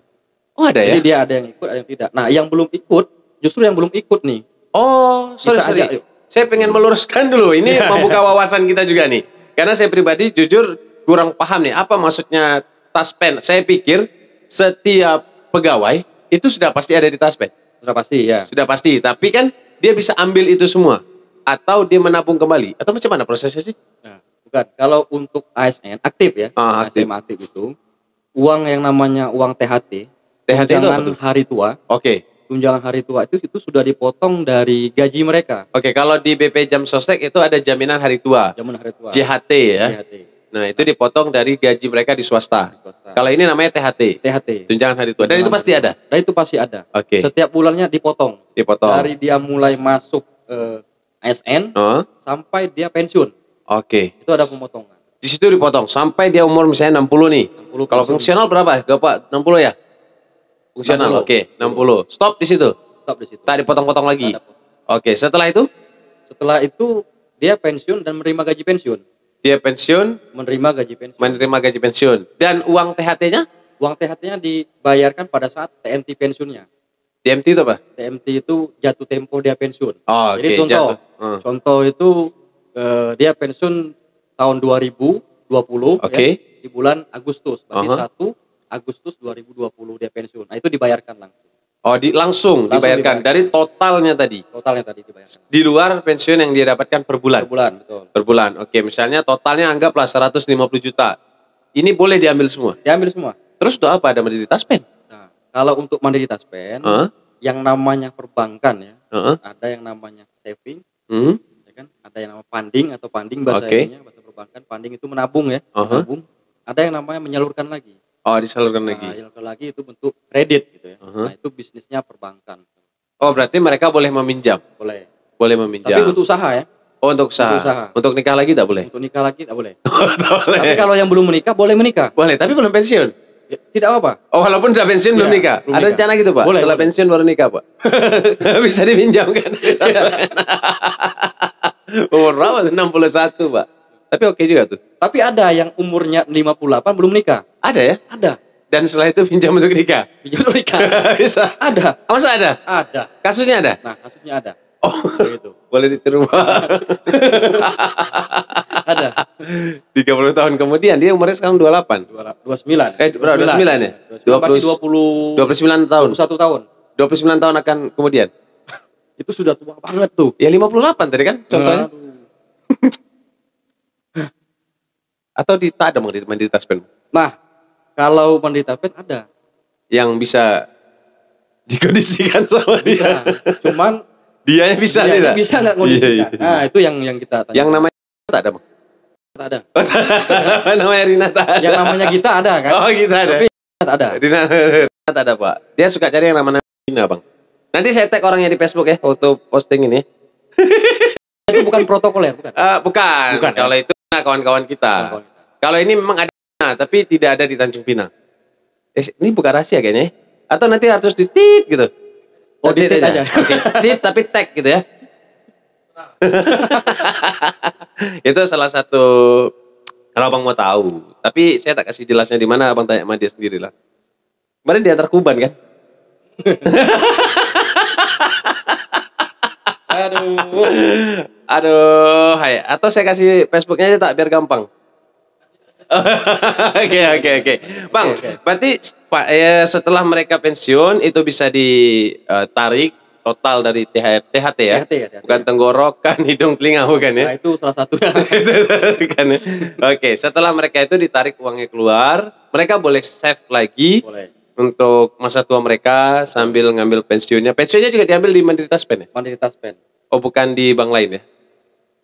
Oh, ada Jadi ya? dia ada yang ikut, ada yang tidak. Nah, yang belum ikut, justru yang belum ikut nih. Oh, sorry. Kita ajak, yuk. Saya pengen meluruskan dulu. Ini membuka wawasan kita juga nih. Karena saya pribadi jujur kurang paham nih. Apa maksudnya Taspen? Saya pikir setiap pegawai itu sudah pasti ada di Taspen. Sudah pasti ya. Sudah pasti. Tapi kan dia bisa ambil itu semua. Atau dia menabung kembali. Atau macam mana prosesnya sih? Nah, bukan. Kalau untuk ASN aktif ya, Aktif. ASN aktif itu uang yang namanya uang THT, THT itu apa tunjangan tuh? hari tua, Oke. tunjangan hari tua itu sudah dipotong dari gaji mereka. Oke, kalau di BP Jam Sostek itu ada jaminan hari tua. Zaman hari tua. JHT ya. THT. Nah, itu dipotong dari gaji mereka di swasta. Swasta. Kalau ini namanya THT. THT. Tunjangan hari tua. Dan itu pasti ada. Dan itu pasti ada. Oke. Setiap bulannya dipotong. Dipotong. Dari dia mulai masuk ASN Oh, sampai dia pensiun. oke. Itu ada pemotongan. Di situ dipotong sampai dia umur misalnya 60 nih. 60 Kalau pensiun. fungsional berapa? Bapak 60 ya? Fungsional. 60. Oke, 60. Stop di situ. Stop di situ. Tak dipotong-potong lagi. Tak ada potong. Oke, setelah itu Setelah itu dia pensiun dan menerima gaji pensiun. dia pensiun, Menerima gaji pensiun. menerima gaji pensiun. Dan uang THT-nya? Uang THT-nya dibayarkan pada saat TMT pensiunnya. DMT itu apa? TMT itu jatuh tempo dia pensiun. Oh, Jadi oke, contoh, jatuh. contoh itu dia pensiun tahun 2020 Oke. ya, di bulan Agustus. Berarti Aha. 1 Agustus 2020 dia pensiun. Nah, itu dibayarkan langsung. Oh, langsung dibayarkan dibayarkan. dari totalnya tadi. Totalnya tadi dibayarkan. Di luar pensiun yang dia dapatkan per bulan. Per bulan, betul. Per bulan. Oke, misalnya totalnya anggaplah 150 juta. Ini boleh diambil semua. Diambil semua. Terus untuk apa? Ada Mandiri Taspen? Nah, kalau untuk Mandiri Taspen, Hah? yang namanya perbankan ya, Heeh. ada yang namanya saving, Hmm? ya kan? Ada yang namanya funding atau funding bahasa Oke. ininya, bahasa perbankan. Funding itu menabung ya, Aha. menabung. Ada yang namanya menyalurkan lagi. Oh, disalurkan Nah, lagi. menyalurkan lagi itu bentuk kredit gitu ya. Aha. Nah, itu bisnisnya perbankan. Oh, berarti mereka boleh meminjam. Boleh. Boleh Tapi meminjam. untuk usaha ya. Oh, untuk usaha. untuk usaha. Untuk nikah lagi tak boleh? Untuk nikah lagi tak boleh. boleh. Tapi kalau yang belum menikah boleh menikah. Boleh, tapi belum pensiun. Ya, tidak apa-apa. Oh, walaupun sudah pensiun belum Iya, nikah. belum Ada nikah. rencana gitu, Pak? Boleh, Setelah boleh. pensiun baru nikah, Pak. Bisa dipinjamkan. Umur berapa tuh? 61, Pak. Tapi oke juga tuh. Tapi ada yang umurnya 58 belum nikah. Ada ya? Ada. Dan setelah itu pinjam untuk nikah. Pinjam untuk nikah. Bisa. Ada. Masa ada? Ada. Kasusnya ada? Nah, kasusnya ada. Oh, Begitu. boleh ditiru, Pak. Ada. 30 tahun kemudian dia umurnya sekarang 28. 29. Berapa? 29 ya? 29. Berarti 20 29 tahun. 21 tahun. 29 tahun akan kemudian. Itu sudah tua banget tuh. Ya 58 tadi kan contohnya. Aduh. Atau tak ada Mandiri Taspen? Nah, kalau Mandiri Taspen ada. Yang bisa dikondisikan sama Bisa. dia. Cuman Dianya bisa dianya tidak? bisa nggak kondisikan? Iya. Nah, itu yang kita tanya. Yang namanya tak ada, Bang? Tak ada. Namanya Rina tak ada. Yang namanya Gita ada kan? Oh, Gita ada. Tapi tak ada. Rina tak ada, Pak. Dia suka cari yang namanya Rina, Bang. Nanti saya tag orangnya di Facebook ya, foto posting ini. Itu bukan protokoler, bukan? Bukan. Bukan, Kalau itu kawan-kawan kita. Kawan-kawan kita. Kalau ini memang ada, tapi tidak ada di Tanjung Pinang. Ini bukan rahasia kayaknya. Atau nanti harus ditit gitu. Oh, ditit aja. Oke, tit tapi tag gitu ya. Itu salah satu, kalau abang mau tahu. Tapi saya tak kasih jelasnya di mana, abang tanya sama dia sendiri lah. Kemarin di antar Kuban kan? Aduh, hai. Atau saya kasih Facebooknya aja tak biar gampang. Oke. Bang, berarti setelah mereka pensiun itu bisa ditarik total dari THT ya? THT. Bukan tenggorokan, hidung, telinga, bukan ya? Nah, itu salah satunya. Bukan ya? Oke, setelah mereka itu ditarik uangnya keluar, mereka boleh save lagi. Boleh. Untuk masa tua mereka sambil ngambil pensiunnya. Pensiunnya juga diambil di Mandiri Taspen ya? Mandiri Taspen. Oh, bukan di bank lain ya?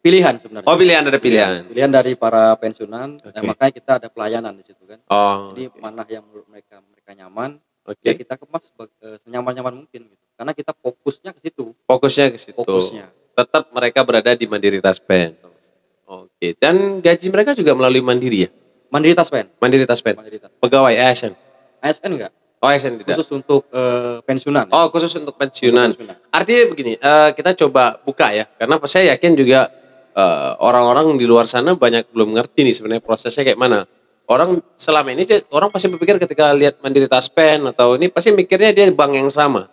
Pilihan sebenarnya. Oh, pilihan, ada pilihan. Pilihan dari para pensiunan. Oke. Nah, makanya kita ada pelayanan di situ kan. Oh. Jadi mana yang menurut mereka nyaman, Oke. ya kita kemas senyaman-nyaman mungkin gitu. Karena kita fokusnya ke situ. Fokusnya ke situ. Fokusnya. Tetap mereka berada di Mandiri Taspen. Oke. Dan gaji mereka juga melalui Mandiri ya? Mandiri Taspen. Mandiri Taspen. Mandiri Taspen. Pegawai ASN. ASN enggak? Oh, ASN tidak. Khusus untuk pensiunan. Oh, khusus untuk pensiunan. Untuk pensiunan. Artinya begini, kita coba buka ya. Karena saya yakin juga orang-orang di luar sana banyak belum ngerti nih sebenarnya prosesnya kayak mana. Orang selama ini orang pasti berpikir ketika lihat Mandiri Taspen atau ini pasti mikirnya dia bank yang sama.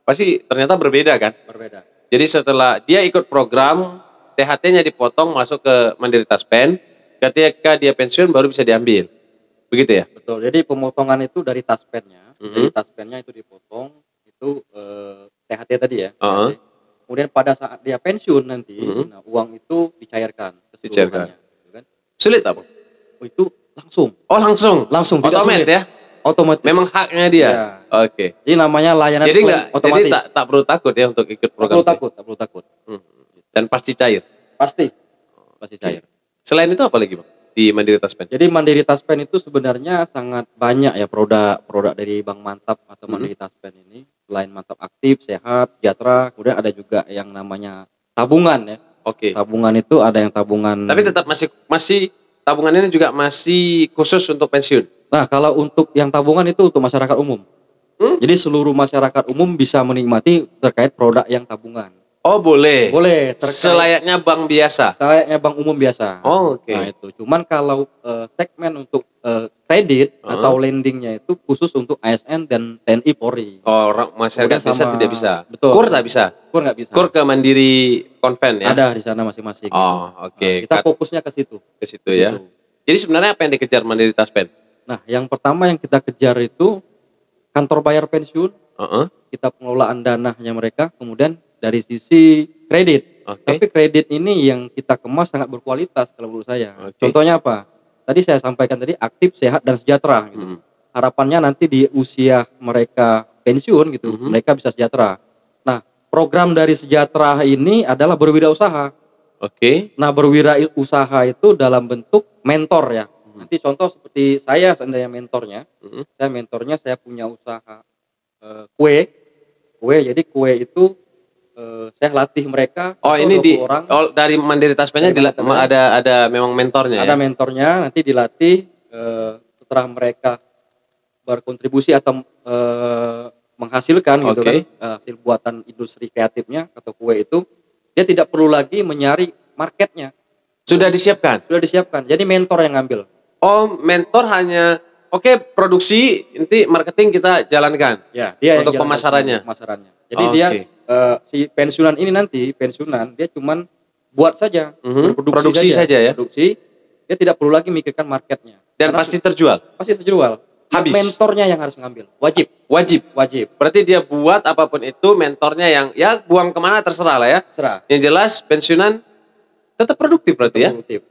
Pasti ternyata berbeda kan? Berbeda. Jadi setelah dia ikut program, THT-nya dipotong masuk ke Mandiri Taspen, ketika dia pensiun baru bisa diambil. Begitu ya? Betul. Jadi pemotongan itu dari taspennya, Mhm. dari taspennya itu dipotong, itu THT tadi ya. Uh-huh. THT. Kemudian pada saat dia pensiun nanti, Mhm. nah, uang itu dicairkan Dicairkan. keseluruhannya, gitu kan? Sulit apa? Oh, itu langsung, Oh, langsung tidak otomatis sulit. ya? Otomatis. Memang haknya dia. Ya. Oke. Jadi namanya layanan Jadi klaim jadi tak perlu takut ya untuk ikut tak program. perlu itu? takut, tak perlu takut. Dan pasti cair. Pasti cair. Selain itu apa lagi, Bang? Di Mandiri Taspen. Jadi Mandiri Taspen itu sebenarnya sangat banyak ya produk dari Bank Mantap atau Mandiri Taspen ini. Selain Mantap Aktif, Sehat, Sejahtera, kemudian ada juga yang namanya tabungan ya. Oke. Tabungan itu ada yang tabungan. Tapi tetap masih tabungan ini juga masih khusus untuk pensiun. Nah, kalau untuk yang tabungan itu untuk masyarakat umum. Jadi seluruh masyarakat umum bisa menikmati terkait produk yang tabungan. Oh, boleh. Boleh, Selayaknya bank biasa. Selayaknya bank umum biasa. Oh, oke. Nah, itu. Cuman kalau segmen untuk kredit atau lendingnya itu khusus untuk ASN dan TNI Polri. Oh, masyarakat Kemudian biasa sama- tidak bisa. Betul. Kur tak bisa. Kur nggak bisa. Kur ke Mandiri Konven ya. Ada di sana masing-masing. Oh, oke. Nah, kita fokusnya ke situ. Ke situ ya. Jadi sebenarnya apa yang dikejar Mandiri Taspen? Nah, yang pertama yang kita kejar itu kantor bayar pensiun, Heeh. kita pengelolaan dananya mereka, kemudian dari sisi kredit. Oke. Tapi kredit ini yang kita kemas sangat berkualitas kalau menurut saya. Oke. Contohnya apa? Tadi saya sampaikan tadi aktif, sehat dan sejahtera gitu. Harapannya nanti di usia mereka pensiun gitu, mereka bisa sejahtera. Nah, program dari sejahtera ini adalah berwirausaha. Oke. Nah, berwirausaha itu dalam bentuk mentor ya. Nanti contoh seperti saya seandainya mentornya, saya punya usaha kue. Jadi kue itu saya latih mereka. Oh, 10, ini 20 orang. dari Mandiri Taspennya Dari Mandiri ada memang mentornya Ada ya. mentornya, nanti dilatih setelah mereka berkontribusi atau menghasilkan gitu Oke. kan, hasil buatan industri kreatifnya atau kue itu, dia tidak perlu lagi menyari marketnya, Sudah disiapkan. sudah disiapkan. Jadi mentor yang ngambil. Oh, mentor hanya produksi, nanti marketing kita jalankan. Ya, dia Untuk yang jalankan pemasarannya? sendiri, pemasarannya. Jadi Oh, dia oke. si pensiunan ini nanti dia cuman buat saja, Produksi saja ya? Produksi, dia tidak perlu lagi mikirkan marketnya. Dan Karena pasti terjual. pasti terjual. Habis. Mentornya yang harus ngambil, wajib. Wajib. Berarti dia buat apapun itu, mentornya yang ya buang kemana terserah lah ya. Serah. Yang jelas pensiunan tetap produktif berarti ya. Produktif.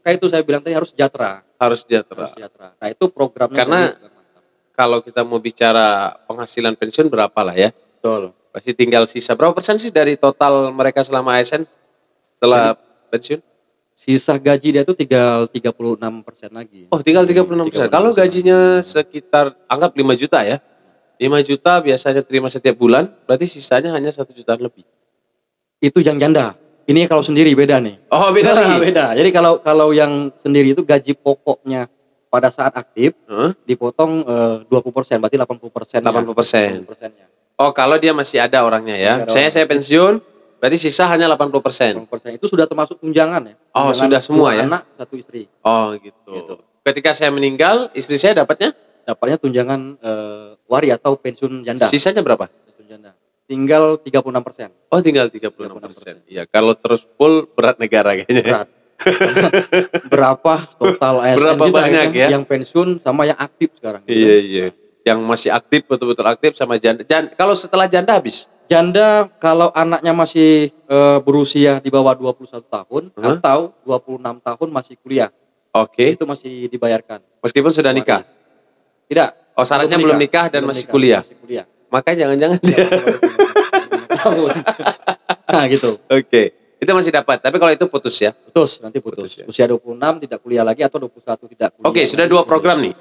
Maka itu saya bilang tadi harus sejahtera. Harus sejahtera. Harus sejahtera. Nah itu programnya. Karena kalau kita mau bicara penghasilan pensiun berapa lah ya? betul. Pasti tinggal sisa berapa persen sih dari total mereka selama ASN setelah pensiun? Sisa gaji dia itu tinggal 36% lagi. Oh, tinggal 36%. Kalau gajinya sekitar anggap 5 juta ya. 5 juta biasanya terima setiap bulan, berarti sisanya hanya 1 juta lebih. Itu yang janda. Ini kalau sendiri beda nih. Oh, beda lagi. Beda. Jadi kalau yang sendiri itu gaji pokoknya pada saat aktif dipotong 20%, berarti 80%. 80%. 80%-nya. Oh, kalau dia masih ada orangnya ya. Saya pensiun, berarti sisa hanya 80%. 80% itu sudah termasuk tunjangan ya. Oh, tunjangan sudah semua ya. Anak, 1 istri. Oh, gitu. Ketika saya meninggal, istri saya dapatnya tunjangan wari atau pensiun janda. Sisanya berapa? Pensiun janda. Tinggal 36%. Oh, tinggal 36%. Iya, kalau terus full berat negara kayaknya. Berat. Berapa total ASN Berapa kita banyak ya? yang pensiun sama yang aktif sekarang. Iya, iya. Yang masih aktif, betul-betul aktif sama janda. Kalau setelah janda habis? Janda kalau anaknya masih berusia di bawah 21 tahun atau 26 tahun masih kuliah. Oke. Itu masih dibayarkan. Meskipun sudah nikah? Tidak. Oh, syaratnya belum nikah dan masih kuliah? Masih kuliah. Makanya jangan-jangan dia. Nah gitu. Oke. Itu masih dapat. Tapi kalau itu putus ya? Putus, nanti putus. Ya? Usia 26 tidak kuliah lagi atau 21 tidak kuliah. Oke, sudah 2 program nih.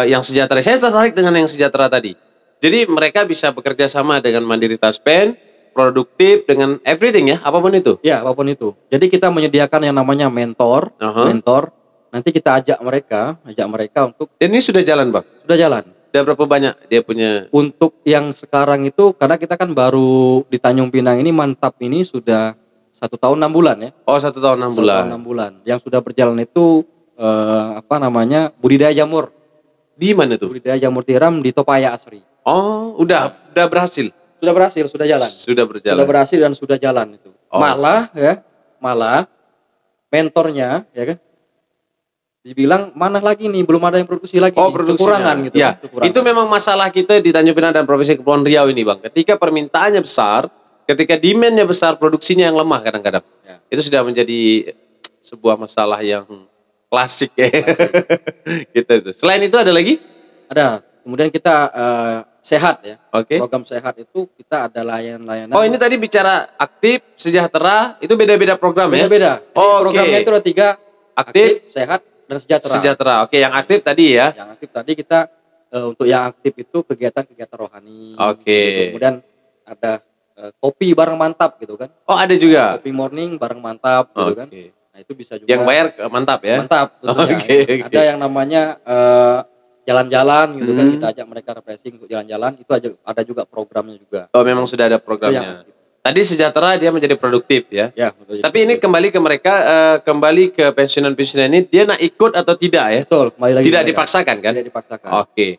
Yang sejahtera. Saya tertarik dengan yang sejahtera tadi. Jadi mereka bisa bekerja sama dengan Mandiri Taspen, produktif dengan everything ya, apapun itu. Ya, apapun itu. Jadi kita menyediakan yang namanya mentor, mentor. Nanti kita ajak mereka untuk. Dan ini sudah jalan, Bang? Sudah jalan. Udah berapa banyak dia punya? Untuk yang sekarang itu, karena kita kan baru di Tanjung Pinang ini, mantap ini sudah 1 tahun 6 bulan ya. Oh, 1 tahun 6 bulan. 1 tahun 6 bulan. Yang sudah berjalan itu budidaya jamur. Di mana tuh? Budidaya jamur tiram di Topaya Asri. Oh, udah berhasil. Sudah berhasil, sudah jalan. Sudah berjalan. Sudah berhasil dan sudah jalan itu. Oh. Malah mentornya ya kan dibilang mana lagi nih, belum ada yang produksi lagi. Oh, kekurangan gitu. Ya, kekurangan. itu memang masalah kita di Tanjung Pinang dan Provinsi Kepulauan Riau ini, Bang. Ketika permintaannya besar, ketika demand-nya besar, produksinya yang lemah kadang-kadang. Ya. Itu sudah menjadi sebuah masalah yang klasik ya. Gitu. Selain itu ada lagi? Ada. Kemudian kita sehat ya. Oke. Program sehat itu kita ada layanan. Oh, ini tadi bicara aktif, sejahtera, itu beda-beda program ya? Beda-beda. Oh, programnya itu ada 3, aktif, sehat, dan sejahtera. Sejahtera. Oke, yang aktif tadi ya. Yang aktif tadi kita untuk yang aktif itu kegiatan-kegiatan rohani. Oke. Gitu. Kemudian ada kopi bareng mantap gitu kan. Oh, ada juga. Kopi morning bareng mantap gitu kan. Nah, itu bisa juga. Yang bayar mantap ya. Mantap tentunya. Oke. Ada yang namanya jalan-jalan gitu kan, kita ajak mereka refreshing untuk jalan-jalan, itu ada juga programnya juga. Oh, memang sudah ada programnya. Tadi sejahtera dia menjadi produktif ya. Ya. Tapi ini kembali ke mereka, kembali ke pensiunan-pensiunan ini, dia nak ikut atau tidak ya? Betul, kembali lagi. Tidak dipaksakan kan? Tidak dipaksakan. Oke.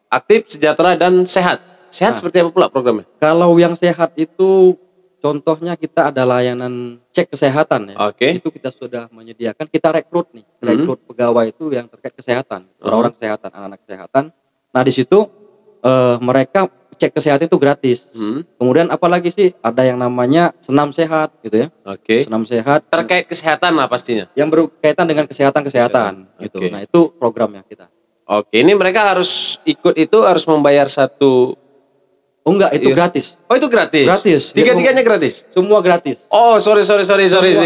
Aktif, sejahtera dan sehat. Sehat seperti apa pula programnya? Kalau yang sehat itu contohnya kita ada layanan cek kesehatan ya. Oke. Itu kita sudah menyediakan, kita rekrut nih. Rekrut pegawai itu yang terkait kesehatan, orang-orang kesehatan, anak-anak kesehatan. Nah, di situ mereka cek kesehatan itu gratis. Kemudian apalagi sih ada yang namanya senam sehat gitu ya. Oke. Senam sehat terkait kesehatan lah pastinya. Yang berkaitan dengan kesehatan gitu. Oke. Nah, itu programnya kita. Oke, ini mereka harus ikut itu harus membayar satu. Oh enggak, itu gratis. Oh, itu gratis. Gratis. Tiga-tiganya gratis. Semua gratis. Oh, sorry sih.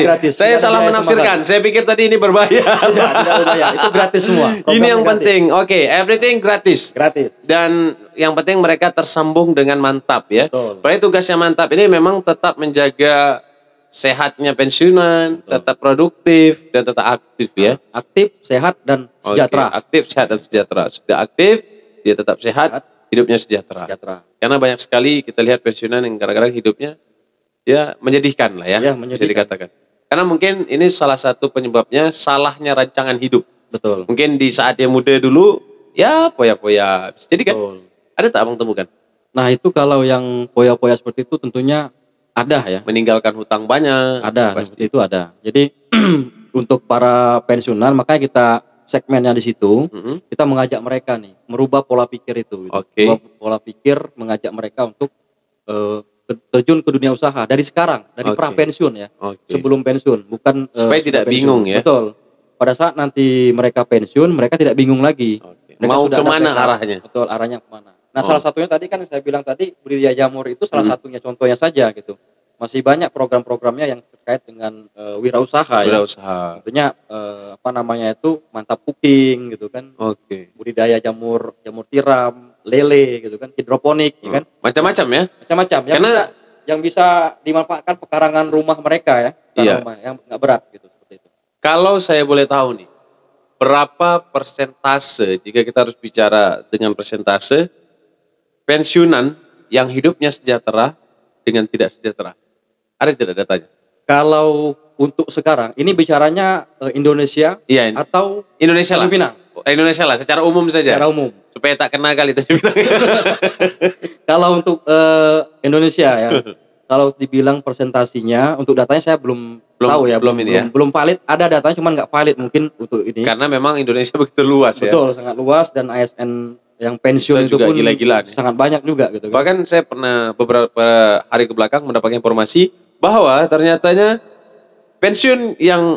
Gratis. Saya salah menafsirkan. Saya pikir tadi ini berbayar. Tidak berbayar. Itu gratis semua. Ini yang penting. Oke, everything gratis. Gratis. Dan yang penting mereka tersambung dengan mantap ya. Betul. Berarti tugasnya mantap ini memang tetap menjaga sehatnya pensiunan, tetap produktif dan tetap aktif ya. Aktif, sehat dan sejahtera. Oke, aktif, sehat dan sejahtera. Sudah aktif, dia tetap sehat, hidupnya sejahtera. Karena banyak sekali kita lihat pensiunan yang kadang-kadang hidupnya ya menyedihkan lah ya, bisa dikatakan. Karena mungkin ini salah satu penyebabnya salahnya rancangan hidup. Betul. Mungkin di saat dia muda dulu ya poya-poya. Jadi kan ada tak abang temukan? Nah, itu kalau yang poya-poya seperti itu tentunya ada ya. Meninggalkan hutang banyak. Ada, seperti itu ada. Jadi untuk para pensiunan makanya kita segmennya di situ, kita mengajak mereka nih merubah pola pikir itu. Gitu. Merubah pola pikir, mengajak mereka untuk terjun ke dunia usaha dari sekarang, dari pra pensiun ya, sebelum pensiun, bukan supaya tidak pensiun. bingung ya. Betul. pada saat nanti mereka pensiun, mereka tidak bingung lagi. Oke. Mereka Mau sudah ada kemana backup. arahnya? Betul, arahnya kemana. Nah, salah satunya tadi kan saya bilang tadi budidaya jamur itu salah satunya contohnya saja gitu. Masih banyak program-programnya yang terkait dengan wirausaha ya. Wirausaha. Tentunya apa namanya itu mantap cooking gitu kan. Oke. Budidaya jamur tiram, lele gitu kan, hidroponik ya kan. Macam-macam ya. Macam-macam yang bisa dimanfaatkan pekarangan rumah mereka ya. Iya. Rumah yang enggak berat gitu seperti itu. Kalau saya boleh tahu nih, berapa persentase jika kita harus bicara dengan persentase pensiunan yang hidupnya sejahtera dengan tidak sejahtera? Ada tidak datanya? Kalau untuk sekarang ini bicaranya Indonesia atau Indonesia lah. Tanjung Pinang? Indonesia lah, secara umum saja. Secara umum. Supaya tak kena kali Tanjung Pinang. Kalau untuk Indonesia ya, kalau dibilang presentasinya, untuk datanya saya belum tahu ya, belum valid. Ada datanya, cuman nggak valid mungkin untuk ini. Karena memang Indonesia begitu luas ya. Betul, sangat luas dan ASN yang pensiun itu pun sangat banyak juga gitu. Bahkan saya pernah beberapa hari ke belakang mendapatkan informasi bahwa ternyatanya pensiun yang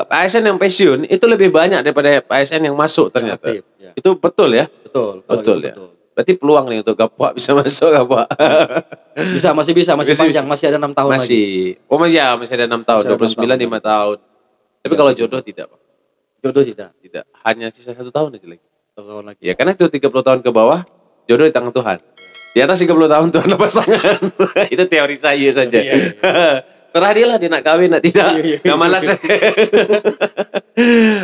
ASN yang pensiun itu lebih banyak daripada ASN yang masuk ternyata. Aktif, ya. Itu betul ya? Betul ya. Berarti peluang nih untuk Gapua bisa masuk Gapua. masih panjang, masih ada 6 tahun lagi. Masih ada 6 tahun, 29 5 tahun. Tapi kalau jodoh tidak, Pak. Jodoh tidak. Tidak, hanya sisa 1 tahun aja lagi. 1 tahun lagi. Ya, karena itu 30 tahun ke bawah jodoh di tangan Tuhan. Di atas 30 tahun Tuhan pasangan. Itu teori saya saja. Iya. Terah dia lah, dia nak kawin, nak tidak. Nggak malas.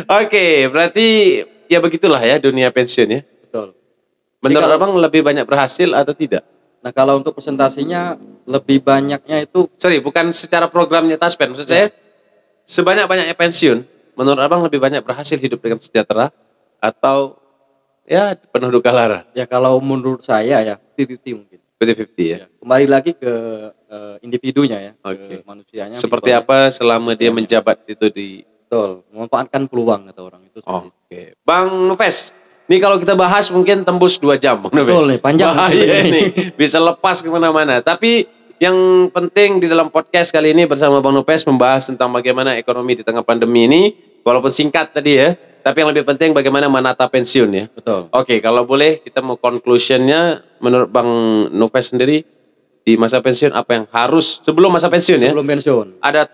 Oke, berarti ya begitulah ya dunia pensiun ya. Betul. Menurut Abang lebih banyak berhasil atau tidak? Nah, kalau untuk presentasinya lebih banyaknya itu... bukan secara programnya Taspen. Maksud saya, sebanyak-banyaknya pensiun, menurut Abang lebih banyak berhasil hidup dengan sejahtera atau ya penuh duka lara? Ya, kalau menurut saya ya 50-50 mungkin. 50-50 ya? Kembali lagi ke individunya ya, ke manusianya. Seperti apa selama dia menjabat itu di... Betul, memanfaatkan peluang kata orang itu. Oke. Bang Nufes, ini kalau kita bahas mungkin tembus 2 jam Bang Nufes. Betul nih, panjang. Bahaya nih, bisa lepas kemana-mana. Tapi yang penting di dalam podcast kali ini bersama Bang Nufes membahas tentang bagaimana ekonomi di tengah pandemi ini, walaupun singkat tadi ya, tapi yang lebih penting bagaimana menata pensiun ya. Betul. Oke, kalau boleh kita mau conclusionnya menurut Bang Nufes sendiri di masa pensiun apa yang harus sebelum masa pensiun ya? Sebelum pensiun. Ada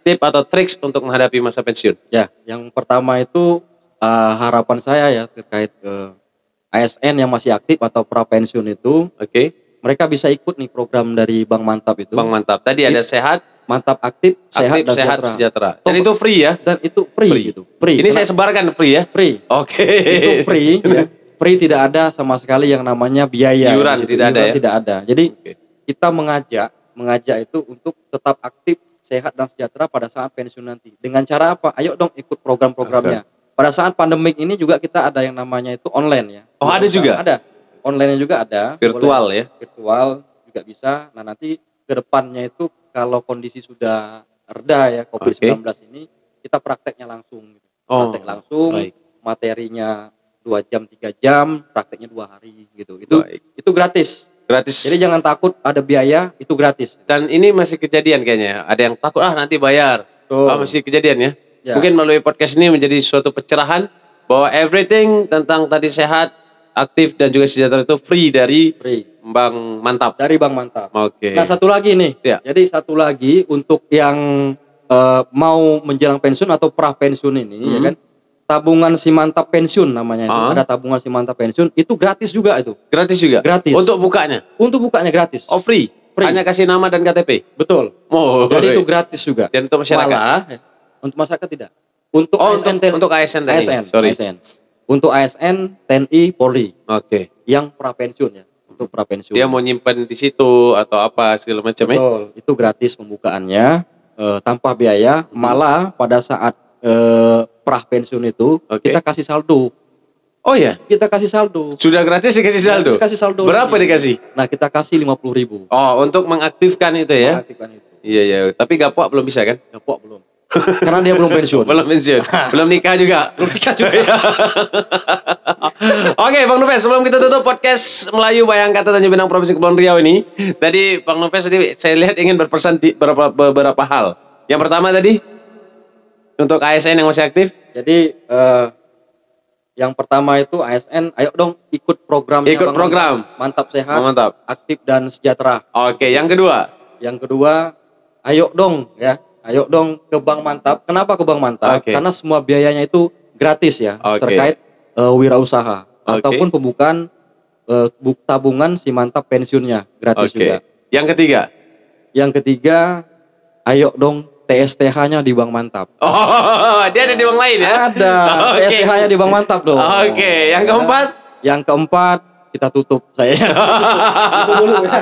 tip atau triks untuk menghadapi masa pensiun? Ya, yang pertama itu harapan saya ya terkait ASN yang masih aktif atau pra pensiun itu. Oke. Mereka bisa ikut nih program dari Bank Mantap itu. Bank Mantap. Tadi ada sehat, Mantap aktif, sehat sejahtera. Dan itu free ya? Dan itu free gitu. Free. Ini saya sebarkan free ya? Free. Oke. Itu free ya. Free, tidak ada sama sekali yang namanya biaya. Iuran tidak ada ya? Tidak ada. Jadi kita mengajak itu untuk tetap aktif, sehat dan sejahtera pada saat pensiun nanti. Dengan cara apa? Ayo dong ikut program-programnya. Pada saat pandemik ini juga kita ada yang namanya itu online ya. Oh, ada juga? Ada. Online juga ada. Virtual ya? Virtual juga bisa. Nah, nanti ke depannya itu kalau kondisi sudah reda ya COVID-19 ini, kita prakteknya langsung. Praktek langsung, materinya 2 jam, 3 jam, prakteknya 2 hari gitu. Itu gratis. Gratis. Jadi jangan takut ada biaya, itu gratis. Dan ini masih kejadian kayaknya. Ada yang takut nanti bayar. Masih kejadian ya? Mungkin melalui podcast ini menjadi suatu pencerahan bahwa everything tentang tadi sehat, aktif dan juga sejahtera itu free dari Bank Mantap. Dari Bank Mantap. Oke. Nah, satu lagi nih. Ya. Jadi satu lagi untuk yang mau menjelang pensiun atau pra pensiun ini ya kan. Tabungan si mantap pensiun namanya itu. Ada tabungan si mantap pensiun, itu gratis juga itu. Gratis juga? Gratis. Untuk bukanya? Untuk bukanya gratis. Oh, free? Hanya kasih nama dan KTP? Betul. Jadi itu gratis juga. Dan untuk masyarakat? Malah, untuk masyarakat tidak. Untuk ASN, untuk ASN tadi? ASN. Untuk ASN, TNI, Polri. Oke. Yang pra pensiun ya. Untuk pra pensiun. Dia mau nyimpan di situ atau apa segala macam ya? Betul. Itu gratis pembukaannya, tanpa biaya. Malah pada saat pra pensiun itu kita kasih saldo. Oh ya? Kita kasih saldo. Sudah gratis dikasih saldo? Kasih saldo. Berapa dikasih? Nah, kita kasih 50.000. Oh, untuk mengaktifkan itu ya? Mengaktifkan itu. Iya. Tapi Gapua belum bisa kan? Gapua belum. Karena dia belum pensiun. Belum pensiun. Belum nikah juga. Oke, Bang Nufes, sebelum kita tutup podcast Melayu Bayang Kata Tanjung Pinang Provinsi Kepulauan Riau ini, tadi Bang Nufes tadi saya lihat ingin berpesan di beberapa hal. Yang pertama tadi untuk ASN yang masih aktif, Jadi yang pertama itu ASN, ayo dong ikut programnya. Ikut program. Mantap Sehat, Mantap. Aktif dan Sejahtera. Oke, yang kedua. Yang kedua, ayo dong ya, ayo dong ke Bank Mantap. Kenapa ke Bank Mantap? Oke. Karena semua biayanya itu gratis ya, Oke. terkait wirausaha Oke. ataupun pembukaan tabungan si Mantap pensiunnya gratis Oke. juga. Yang ketiga. Yang ketiga, ayo dong TSTH-nya di Bank Mantap. Oh, dia ada di bank lain ya? Ada Oke. TSTH-nya di Bank Mantap dong. Oke, yang keempat. Yang keempat kita tutup saya. Itu dulu ya.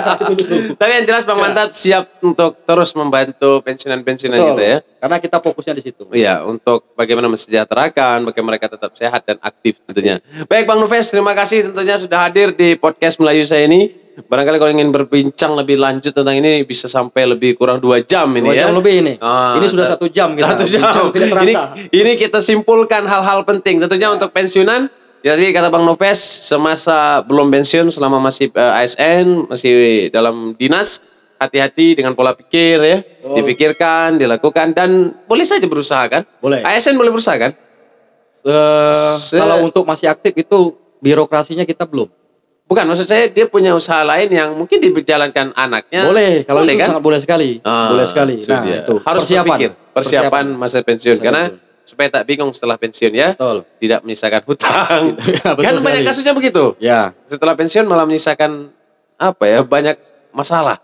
Tapi yang jelas Bank Mantap siap untuk terus membantu pensiunan-pensiunan Betul. kita ya. Karena kita fokusnya di situ. Iya, untuk bagaimana mensejahterakan, bagaimana mereka tetap sehat dan aktif tentunya. Baik Bang Nufes, terima kasih tentunya sudah hadir di podcast Melayu saya ini. Barangkali kalau ingin berbincang lebih lanjut tentang ini bisa sampai lebih kurang 2 jam ini 2 ya. jam lebih ini. Ini sudah 1 jam kita. 1 jam. Bincang, tidak terasa. Ini kita simpulkan hal-hal penting tentunya untuk pensiunan. Jadi kata Bang Nufes, semasa belum pensiun selama masih ASN, masih dalam dinas, hati-hati dengan pola pikir ya. Dipikirkan, dilakukan dan boleh saja berusaha kan? Boleh. ASN boleh berusaha kan? Kalau untuk masih aktif itu birokrasinya kita belum. Bukan, maksud saya dia punya usaha lain yang mungkin dijalankan anaknya. Boleh, kalau boleh itu kan? sangat boleh sekali. Boleh sekali. Itu Nah, dia. itu Harus berpikir persiapan masa pensiun Masa karena pensiun. supaya tak bingung setelah pensiun ya. Betul. Tidak menyisakan hutang. Betul Kan banyak sekali. kasusnya begitu. Ya, Setelah pensiun malah menyisakan apa ya, banyak masalah.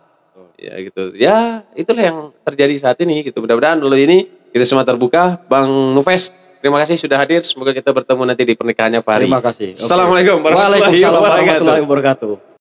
Ya gitu. Ya, itulah yang terjadi saat ini gitu. Mudah-mudahan melalui ini kita semua terbuka. Bang Nufes, terima kasih sudah hadir. Semoga kita bertemu nanti di pernikahannya Pak Hari. terima kasih. Oke. Assalamualaikum warahmatullahi Waalaikumsalam wabarakatuh. warahmatullahi wabarakatuh.